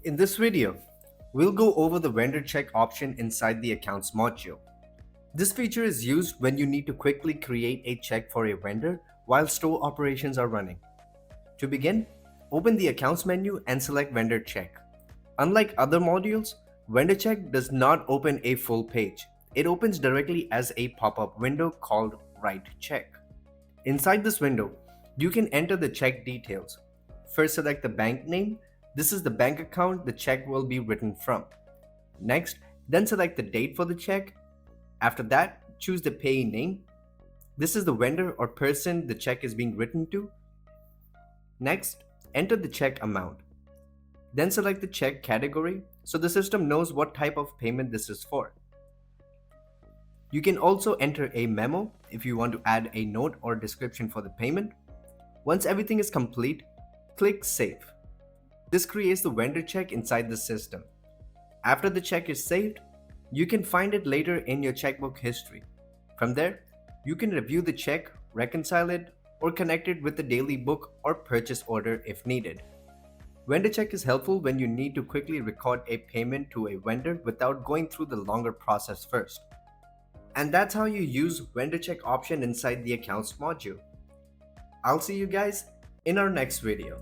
In this video, we'll go over the vendor check option inside the accounts module. This feature is used when you need to quickly create a check for a vendor while store operations are running. To begin, open the accounts menu and select vendor check. Unlike other modules, vendor check does not open a full page. It opens directly as a pop-up window called write check. Inside this window, you can enter the check details. First, select the bank name. This is the bank account the check will be written from. Next, then select the date for the check. After that, choose the payee name. This is the vendor or person the check is being written to. Next, enter the check amount. Then select the check category so the system knows what type of payment this is for. You can also enter a memo if you want to add a note or description for the payment. Once everything is complete, click Save. This creates the vendor check inside the system. After the check is saved, you can find it later in your checkbook history. From there, you can review the check, reconcile it, or connect it with the daily book or purchase order if needed. Vendor check is helpful when you need to quickly record a payment to a vendor without going through the longer process first. And that's how you use vendor check option inside the accounts module. I'll see you guys in our next video.